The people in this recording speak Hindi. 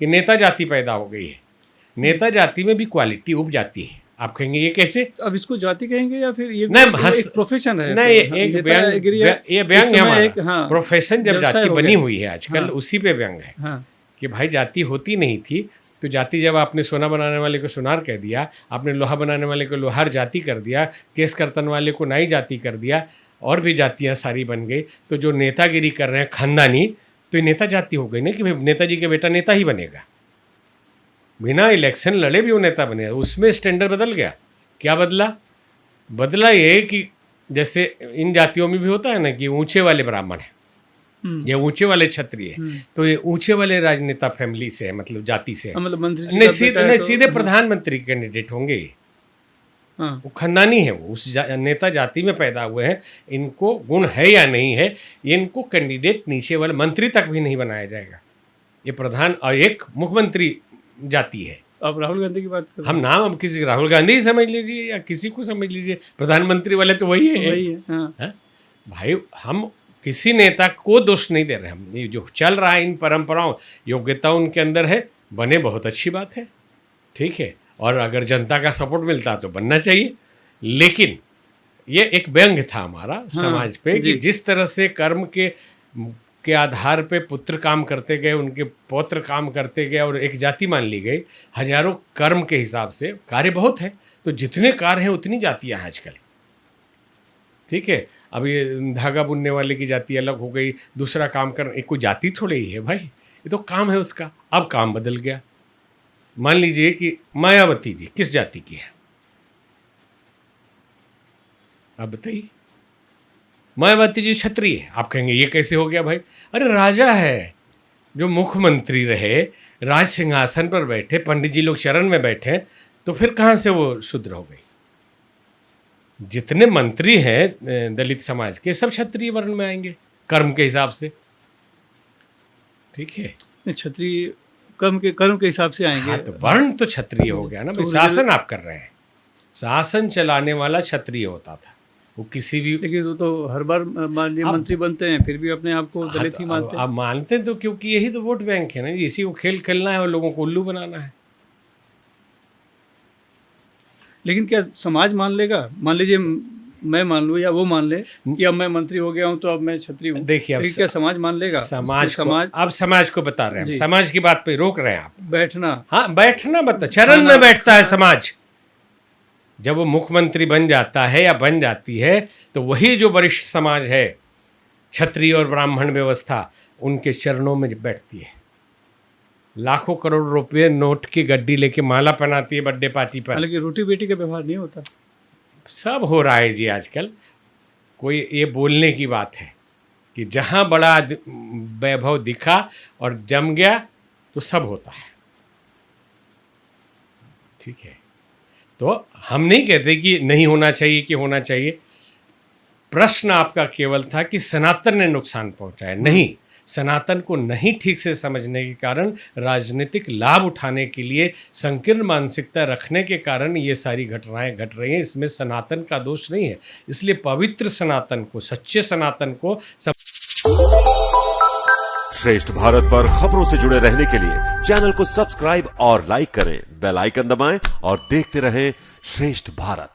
कि नेता जाति पैदा हो गई है। नेता जाति में भी क्वालिटी उब जाती है। आप कहेंगे ये कैसे? अब इसको जाति कहेंगे या फिर ये नहीं, एक प्रोफेशन है? नहीं, एक व्यंग, ये व्यंग है हमारा। हाँ, प्रोफेशन जब जाति बनी हुई है आजकल, हाँ, उसी पे व्यंग है। हाँ, कि भाई जाति होती नहीं थी, तो जाति जब आपने सोना बनाने वाले को सोनार कह दिया, आपने लोहा बनाने वाले को लोहार जाति कर दिया, केस कर्तन वाले को नाई जाति कर दिया, और भी जातियाँ सारी बन गई, तो जो नेतागिरी कर रहे हैं खानदानी, तो ये नेता जाति हो गई ना कि भाई नेताजी के बेटा नेता ही बनेगा, बिना इलेक्शन लड़े भी वो नेता बनेगा। उसमें स्टैंडर्ड बदल गया। क्या बदला? बदला ये कि जैसे इन जातियों में भी होता है ना कि ऊंचे वाले ब्राह्मण है, ये ऊंचे वाले क्षत्रिय है, तो ये ऊंचे वाले राजनेता फैमिली से है, मतलब जाति से है, मतलब मंत्री नहीं सीधे प्रधानमंत्री कैंडिडेट होंगे। हाँ, वो खानदानी है, वो उस नेता जाति में पैदा हुए हैं। इनको गुण है या नहीं है, इनको कैंडिडेट नीचे वाले मंत्री तक भी नहीं बनाया जाएगा। ये प्रधान और एक मुख्यमंत्री जाति है। आप राहुल गांधी की बात कर रहे हम नाम अब किसी राहुल गांधी ही समझ लीजिए या किसी को समझ लीजिए, प्रधानमंत्री वाले तो वही है। वही है, हाँ। है? भाई हम किसी नेता को दोष नहीं दे रहे, हम ये जो चल रहा है इन परंपराओं, योग्यता उनके अंदर है, बने, बहुत अच्छी बात है, ठीक है, और अगर जनता का सपोर्ट मिलता तो बनना चाहिए। लेकिन ये एक व्यंग था हमारा समाज पे कि जिस तरह से कर्म के आधार पे पुत्र काम करते गए, उनके पौत्र काम करते गए और एक जाति मान ली गई। हजारों कर्म के हिसाब से कार्य बहुत है, तो जितने कार्य हैं उतनी जातियां हैं आजकल, ठीक है। अब ये धागा बुनने वाले की जाति अलग हो गई, दूसरा काम कर, एक कोई जाति थोड़ी ही है भाई, ये तो काम है उसका। अब काम बदल गया। मान लीजिए कि मायावती जी किस जाति की है, आप बताइए। मायावती जी क्षत्रिय है। आप कहेंगे ये कैसे हो गया भाई? अरे राजा है, जो मुख्यमंत्री रहे, राज सिंहासन पर बैठे, पंडित जी लोग शरण में बैठे, तो फिर कहाँ से वो शूद्र हो गई? जितने मंत्री हैं दलित समाज के, सब क्षत्रिय वर्ण में आएंगे कर्म के हिसाब से, ठीक है। क्षत्रिय कर्म के हिसाब से आएंगे। हाँ, तो वर्ण तो क्षत्रिय हो गया ना। तो शासन आप कर रहे हैं, शासन चलाने वाला क्षत्रिय होता था, वो किसी भी। लेकिन वो तो हर बार माननीय मंत्री बनते हैं, फिर भी अपने आप को दलित ही मानते हैं। आप मानते हैं तो क्योंकि यही तो वोट बैंक है ना, इसी को खेल खेलना है और लोगों को उल्लू बनाना है। लेकिन क्या समाज मान लेगा? मान लीजिए मैं मान लूँ या वो मान ले कि अब मैं मंत्री हो गया हूँ तो अब मैं क्षत्रिय हूँ। देखिए, क्या समाज मान लेगा? समाज अब समाज को बता रहे हैं, समाज की बात पे रोक रहे हैं आप। बैठना, हाँ बैठना, बता चरण में बैठता है समाज। जब वो मुख्यमंत्री बन जाता है या बन जाती है, तो वही जो वरिष्ठ समाज है, क्षत्रिय और ब्राह्मण व्यवस्था, उनके चरणों में बैठती है। लाखों करोड़ रुपए नोट की गड्डी लेके माला पहनाती है बर्थडे पार्टी पर। हालांकि रोटी बेटी का व्यवहार नहीं होता। सब हो रहा है जी आजकल। कोई ये बोलने की बात है कि जहाँ बड़ा वैभव दिखा और जम गया तो सब होता है, ठीक है। तो हम नहीं कहते कि नहीं होना चाहिए कि होना चाहिए। प्रश्न आपका केवल था कि सनातन ने नुकसान पहुंचाया। नहीं, सनातन को नहीं ठीक से समझने के कारण, राजनीतिक लाभ उठाने के लिए संकीर्ण मानसिकता रखने के कारण ये सारी घटनाएं घट रही हैं। इसमें सनातन का दोष नहीं है। इसलिए पवित्र सनातन को, सच्चे सनातन को श्रेष्ठ भारत पर खबरों से जुड़े रहने के लिए चैनल को सब्सक्राइब और लाइक करें, बेल आइकन दबाएं और देखते रहें श्रेष्ठ भारत।